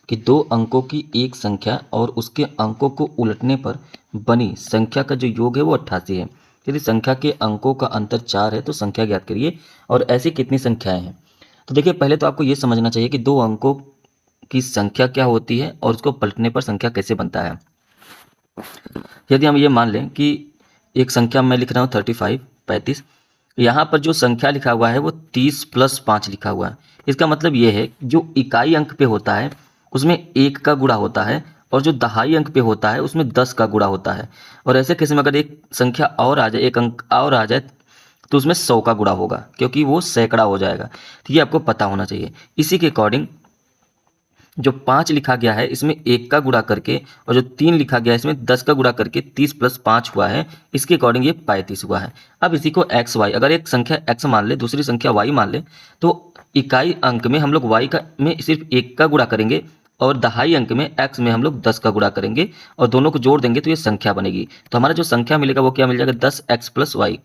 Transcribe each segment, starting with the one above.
कि दो अंकों की एक संख्या और उसके अंकों को उलटने पर बनी संख्या का जो योग है वो 88 है। यदि संख्या के अंकों का अंतर 4 है तो संख्या ज्ञात करिए और ऐसी कितनी संख्याएं हैं। तो देखिए पहले तो आपको ये समझना चाहिए कि दो अंकों की संख्या क्या होती है और उसको पलटने पर संख्या कैसे बनता है। यदि हम ये मान लें कि एक संख्या मैं लिख रहा हूँ 35 यहाँ पर जो संख्या लिखा हुआ है वो 30 + 5 लिखा हुआ है। इसका मतलब ये है जो इकाई अंक पे होता है उसमें 1 का गुणा होता है और जो दहाई अंक पे होता है उसमें 10 का गुणा होता है। और ऐसे केस में अगर एक संख्या और आ जाए, एक अंक और आ जाए, तो उसमें 100 का गुणा होगा क्योंकि वो सैकड़ा हो जाएगा। तो ये आपको पता होना चाहिए। इसी के अकॉर्डिंग जो 5 लिखा गया है इसमें 1 का गुणा करके और जो 3 लिखा गया है इसमें 10 का गुणा करके 30 + 5 हुआ है। इसके अकॉर्डिंग ये 35 हुआ है। अब इसी को एक्स वाई, अगर एक संख्या x मान ले दूसरी संख्या y मान ले तो इकाई अंक में हम लोग y का में सिर्फ 1 का गुणा करेंगे और दहाई अंक में x में हम लोग 10 का गुणा करेंगे और दोनों को जोड़ देंगे तो ये संख्या बनेगी। तो हमारा जो संख्या मिलेगा वो क्या मिल जाएगा, 10x + y।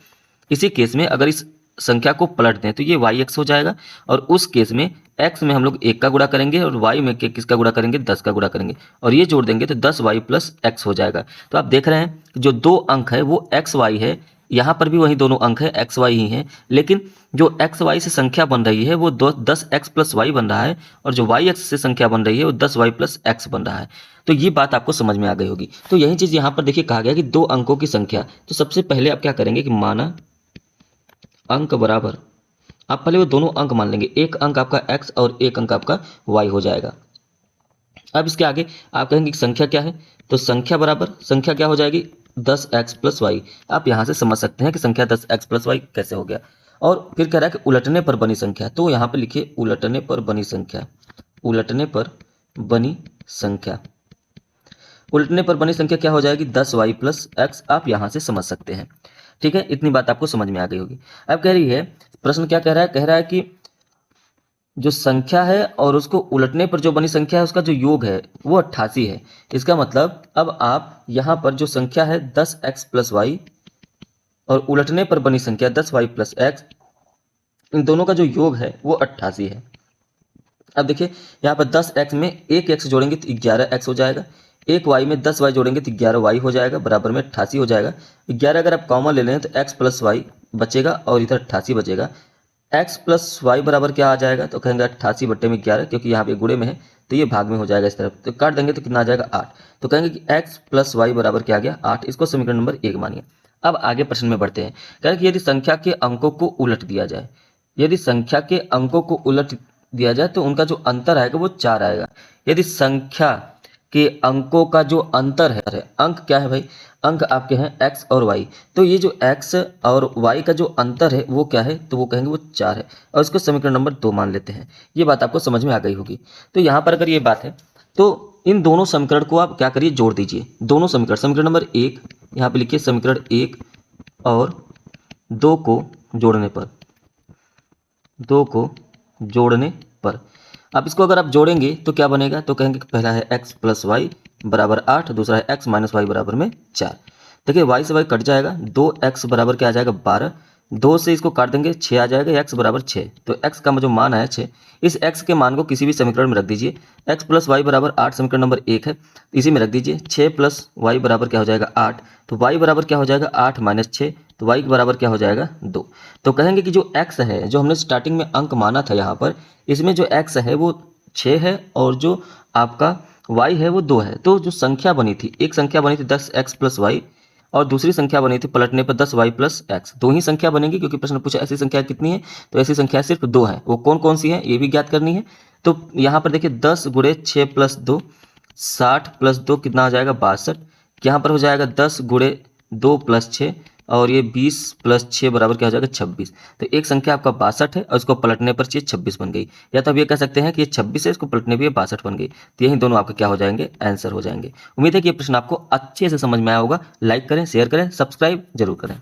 इसी केस में अगर इस संख्या को पलट दें तो ये yx हो जाएगा और उस केस में x में हम लोग 1 का गुणा करेंगे और y में किसका गुणा करेंगे, 10 का गुणा करेंगे और ये जोड़ देंगे तो 10y + x हो जाएगा। तो आप देख रहे हैं जो दो अंक है वो x y है, यहाँ पर भी वही दोनों अंक है x y ही हैं, लेकिन जो x y से संख्या बन रही है वो 10x + y बन रहा है और जो y x से संख्या बन रही है वो 10y + x बन रहा है। तो ये बात आपको समझ में आ गई होगी। तो यही चीज़ यहाँ पर देखिए कहा गया कि दो अंकों की संख्या। तो सबसे पहले आप क्या करेंगे कि माना अंक बराबर, आप पहले वो दोनों अंक मान लेंगे, एक अंक आपका x और एक अंक आपका y हो जाएगा। अब इसके आगे आप कहेंगे कि संख्या क्या है, तो संख्या बराबर संख्या क्या हो जाएगी, 10x + y। आप यहाँ से समझ सकते हैं कि संख्या 10x + y कैसे हो गया। और फिर कह रहा है कि उलटने पर बनी संख्या, तो यहाँ पे लिखिए उलटने पर बनी संख्या। उलटने पर बनी संख्या, उलटने पर बनी संख्या क्या हो जाएगी, 10y + x। आप यहाँ से समझ सकते हैं। ठीक है, इतनी बात आपको समझ में आ गई होगी। अब कह रही है प्रश्न क्या कह रहा है कि जो संख्या है और उसको उलटने पर जो बनी संख्या है उसका जो योग है वो 88 है। इसका मतलब अब आप यहाँ पर जो संख्या है 10x + y और उलटने पर बनी संख्या 10y + x, इन दोनों का जो योग है वो 88 है। अब देखिए यहाँ पर 10x में एक x जोड़ेंगे तो 11x हो जाएगा, एक y में 10y जोड़ेंगे तो 11y हो जाएगा, बराबर में 88 हो जाएगा। 11 अगर आप कॉमन ले लें तो x + y बचेगा और इधर 88 बचेगा। x + y बराबर क्या आ जाएगा, तो कहेंगे 88/11, क्योंकि यहाँ पे गुणे में है तो ये भाग में हो जाएगा इस तरफ, तो काट देंगे तो कितना आ जाएगा 8। तो कहेंगे कि x + y बराबर क्या आ गया 8। इसको समीकरण नंबर 1 मानिए। अब आगे प्रश्न में बढ़ते हैं। कह रहे कि यदि संख्या के अंकों को उलट दिया जाए, यदि संख्या के अंकों को उलट दिया जाए तो उनका जो अंतर आएगा वो 4 आएगा। यदि संख्या के अंकों का जो अंतर है, अंक क्या है भाई, अंक आपके हैं x और y, तो ये जो x और y का जो अंतर है वो क्या है, तो वो कहेंगे वो 4 है और इसको समीकरण नंबर 2 मान लेते हैं। ये बात आपको समझ में आ गई होगी। तो यहाँ पर अगर ये बात है तो इन दोनों समीकरण को आप क्या करिए, जोड़ दीजिए। दोनों समीकरण, समीकरण नंबर 1 यहाँ पे लिखिए, समीकरण 1 और 2 को जोड़ने पर, 2 को जोड़ने पर अब इसको अगर आप जोड़ेंगे तो क्या बनेगा, तो कहेंगे कि पहला है x + y बराबर 8, दूसरा है x - y बराबर में 4। देखिए y से y कट जाएगा, 2x बराबर क्या आ जाएगा 12, 2 से इसको काट देंगे 6 आ जाएगा, x बराबर 6। तो x का जो मान आया 6, इस x के मान को किसी भी समीकरण में रख दीजिए। x + y बराबर 8 समीकरण नंबर 1 है, इसी में रख दीजिए। 6 + y बराबर क्या हो जाएगा 8, तो y बराबर क्या हो जाएगा 8 - 6, तो y के बराबर क्या हो जाएगा 2। तो कहेंगे कि जो x है, जो हमने स्टार्टिंग में अंक माना था यहाँ पर, इसमें जो x है वो 6 है और जो आपका y है वो 2 है। तो जो संख्या बनी थी, एक संख्या बनी थी 10x + y और दूसरी संख्या बनी थी पलटने पर 10y + x। दो ही संख्या बनेगी क्योंकि प्रश्न पूछा ऐसी संख्या कितनी है, तो ऐसी संख्या सिर्फ 2 है। वो कौन कौन सी है ये भी ज्ञात करनी है। तो यहाँ पर देखिए 10 × 6 + 2, 60 + 2 कितना आ जाएगा 62। यहाँ पर हो जाएगा 10 × 2 + 6 और ये 20 + 6 बराबर क्या हो जाएगा 26। तो एक संख्या आपका 62 है और इसको पलटने पर ये 26 बन गई, या तो आप ये कह सकते हैं कि ये 26 है, इसको पलटने पर ये 62 बन गई। तो यही दोनों आपके क्या हो जाएंगे, आंसर हो जाएंगे। उम्मीद है कि ये प्रश्न आपको अच्छे से समझ में आया होगा। लाइक करें, शेयर करें, सब्सक्राइब जरूर करें।